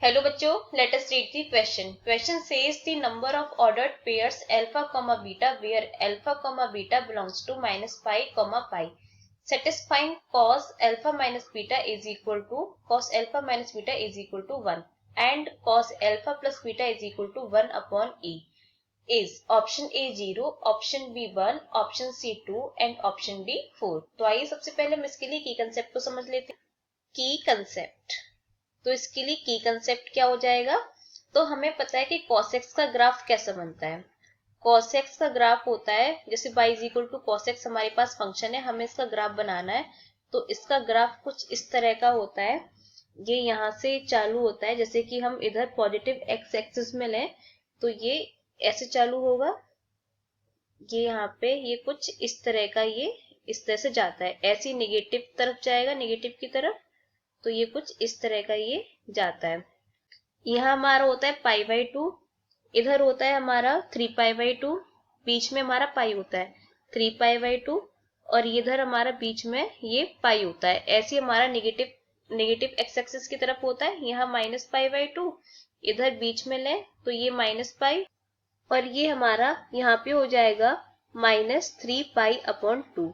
Hello बच्चों, let us read the question. Question says the number of ordered pairs alpha comma beta where alpha comma beta belongs to minus pi comma pi. Satisfying cos alpha minus beta is equal to 1 and cos alpha plus beta is equal to 1 upon e is option A 0, option B 1, option C 2 and option D 4. तो आइए सबसे पहले हम इसके लिए की concept को समझ लेते हैं. की कंसेप्ट, तो इसके लिए की कंसेप्ट क्या हो जाएगा. तो हमें पता है कि cos x का ग्राफ कैसा बनता है. cos x का ग्राफ होता है जैसे y is equal to cos x हमारे पास फंक्शन है, हमें इसका ग्राफ बनाना है. तो इसका ग्राफ कुछ इस तरह का होता है. ये यहाँ से चालू होता है, जैसे कि हम इधर पॉजिटिव x एक्सिस में लें तो ये ऐसे चालू होगा. ये यहाँ पे ये कुछ इस तरह का, ये इस तरह से जाता है, ऐसे नेगेटिव तरफ जाएगा, नेगेटिव की तरफ. तो ये कुछ इस तरह का ये जाता है. यहाँ हमारा होता है पाई बाई 2, इधर होता है हमारा 3 पाई बाई 2, बीच में हमारा पाई होता है 3 पाई बाई 2 और इधर हमारा बीच में ये पाई होता है. ऐसे हमारा नेगेटिव एक्स एक्सिस की तरफ होता है. यहाँ माइनस पाई बाई 2, इधर बीच में लें तो ये माइनस पाई और ये हमारा यहाँ पे हो जाएगा माइनस 3 पाई अपॉन 2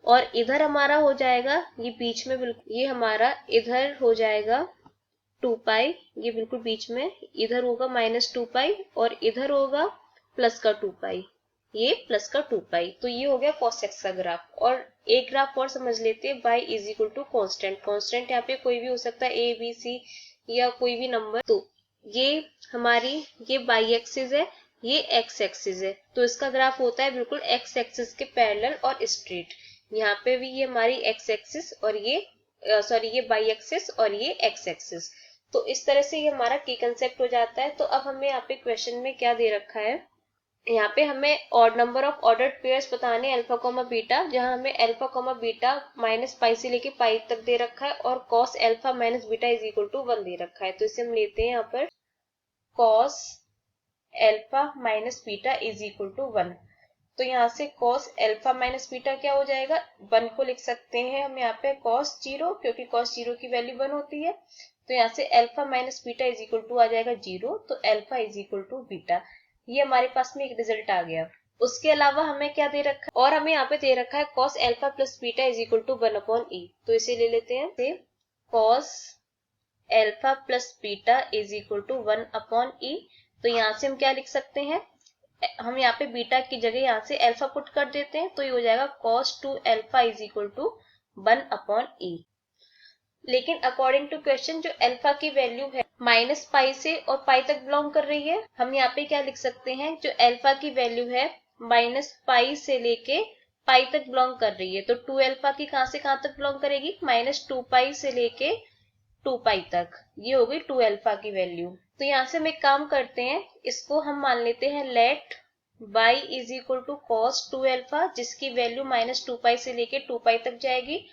और इधर हमारा हो जाएगा ये बीच में बिल्कुल, ये हमारा इधर हो जाएगा 2 पाई, ये बिल्कुल बीच में, इधर होगा माइनस 2 पाई और इधर होगा प्लस का 2 पाई, ये प्लस का 2 पाई. तो ये हो गया cos x का ग्राफ. और एक ग्राफ और समझ लेते हैं, y is equal to constant. Constant यहाँ पे कोई भी हो सकता है, a b c या कोई भी नंबर. तो ये हमारी ये y एक्सिस है, ये x एक्सिस है. तो इसका ग्राफ होता है बिल्कुल x एक्सिस के पैरेलल और स्ट्रेट. यहाँ पे भी ये हमारी x एक्सिस और ये ये y एक्सिस और ये x एक्सिस. तो इस तरह से ये हमारा की कंसेप्ट हो जाता है. तो अब हमें यहाँ पे क्वेश्चन में क्या दे रखा है, यहाँ पे हमें odd number of ordered pairs बताने अल्फा कोमा बीटा, जहां हमें alpha comma beta minus pi से लेके पाई तक दे रखा है और cos alpha minus beta is equal to 1 दे रखा है. तो इसे हम लेते हैं यहाँ पर cos alpha minus beta is equal to 1. तो यहाँ से cos अल्फा माइनस बीटा क्या हो जाएगा, 1 को लिख सकते हैं हम यहाँ पे cos 0, क्योंकि cos 0 की वैल्यू 1 होती है. तो यहाँ से alpha minus beta is equal to आ जाएगा 0. तो alpha is equal to beta, ये हमारे पास में एक रिजल्ट आ गया. उसके अलावा हमें क्या दे रखा है, और हमें यहाँ पे दे रखा है cos alpha plus beta is equal to 1 upon e. तो इसे ले लेते हैं, cos alpha plus beta is equal to 1 upon e. तो यहाँ से हम क्या लिख सकते हैं, हम यहाँ पे बीटा की जगह यहाँ से अल्फा पुट कर देते हैं. तो ये हो जाएगा cos 2 alpha is equal to 1 upon e. लेकिन अकॉर्डिंग टू क्वेश्चन जो अल्फा की वैल्यू है माइनस पाई से और पाई तक बिलोंग कर रही है, हम यहाँ पे क्या लिख सकते हैं, जो अल्फा की वैल्यू है माइनस पाई से लेके पाई तक बिलोंग कर रही है. तो 2 अल्फा की कहां से कहां तक बिलोंग करेगी, माइनस 2 पाई से लेके 2 पाई तक, ये हो गई 2 अल्फा की वैल्यू. तो यहाँ से हम एक काम करते हैं, इसको हम मान लेते हैं let y is equal to cos 2 alpha, जिसकी वैल्यू माइनस 2 पाई से लेके 2 पाई तक जाएगी,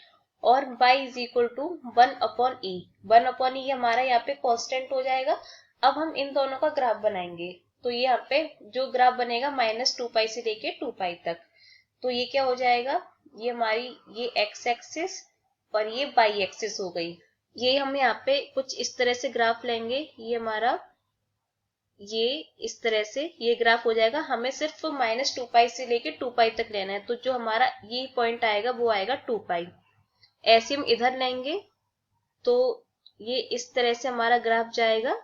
और y is equal to 1 upon e. 1 upon e हमारा यहाँ पे कांस्टेंट हो जाएगा. अब हम इन दोनों का ग्राफ बनाएंगे. तो ये यहाँ पे जो ग्राफ बनेगा माइनस 2 पाई से लेके 2 पाई तक, तो ये क्या हो जाएगा, ये हमारी ये x एक्सिस और ये y एक्सिस हो गई. ये हम यहाँ पे कुछ इस तरह से ग्राफ लेंगे, ये हमारा ये इस तरह से ये ग्राफ हो जाएगा. हमें सिर्फ माइनस 2 पाई से लेके 2 पाई तक लेना है. तो जो हमारा ये पॉइंट आएगा वो आएगा 2 पाई. ऐसे हम इधर लेंगे तो ये इस तरह से हमारा ग्राफ जाएगा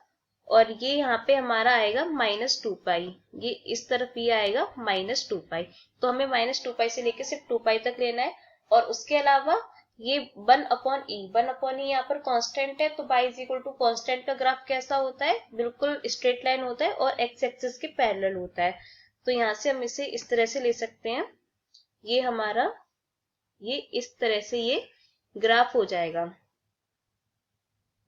और ये यहाँ पे हमारा आएगा माइनस 2 पाई, ये इस तरफ ये आएगा माइनस 2 पाई. तो हमें माइनस 2 पाई से लेके सिर्फ 2 पाई तक लेना है. और उसके अलावा ये 1 अपॉन ई, 1 अपॉन ई यहाँ पर कांस्टेंट है. तो y is equal to constant का ग्राफ कैसा होता है, बिल्कुल स्ट्रेट लाइन होता है और x एक्सिस के पैरेलल होता है. तो यहाँ से हम इसे इस तरह से ले सकते हैं, ये हमारा ये इस तरह से ये ग्राफ हो जाएगा.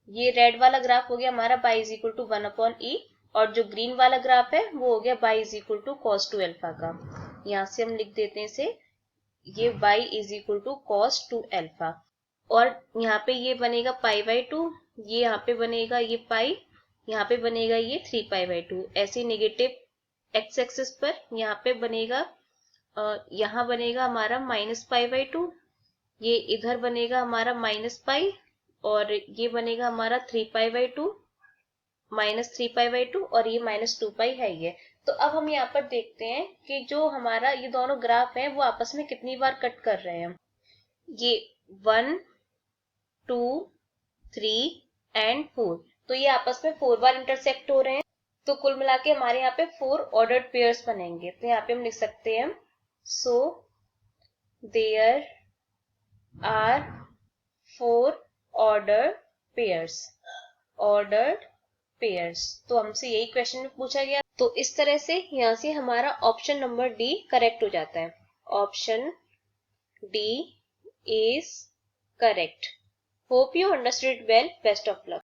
ये रेड वाला ग्राफ हो गया हमारा y is equal to 1 upon e, और जो ग्रीन वाला ग्राफ है वो हो गया y is equal to cos 2 alpha का. यहाँ से हम लिख देते हैं इसे, ये y is equal to cos 2 alpha. और यहाँ पे ये बनेगा पाई बाई 2, ये यहाँ पे बनेगा ये पाई, यहाँ पे बनेगा ये 3 पाई बाई 2. ऐसे नेगेटिव एक्स एक्सिस पर यहाँ पे बनेगा यहाँ बनेगा हमारा माइनस पाई बाई 2, ये इधर बनेगा हमारा माइनस पाई और ये बनेगा हमारा 3 पाई बाई 2. -3π/2 और ये -2π है ये। तो अब हम यहाँ पर देखते हैं कि जो हमारा ये दोनों ग्राफ हैं वो आपस में कितनी बार कट कर रहे हैं। ये 1, 2, 3 एंड 4, तो ये आपस में 4 बार इंटरसेक्ट हो रहे हैं। तो कुल मिला के हमारे यहाँ पे 4 ऑर्डर्ड पेयर्स बनेंगे। तो यहाँ पे हम लिख सकते हैं so there are 4 ordered pairs. Ordered pairs, तो हमसे यही क्वेश्चन में पूछा गया। तो इस तरह से यहाँ से हमारा ऑप्शन नंबर डी करेक्ट हो जाता है। Option D is correct. Hope you understood well. Best of luck.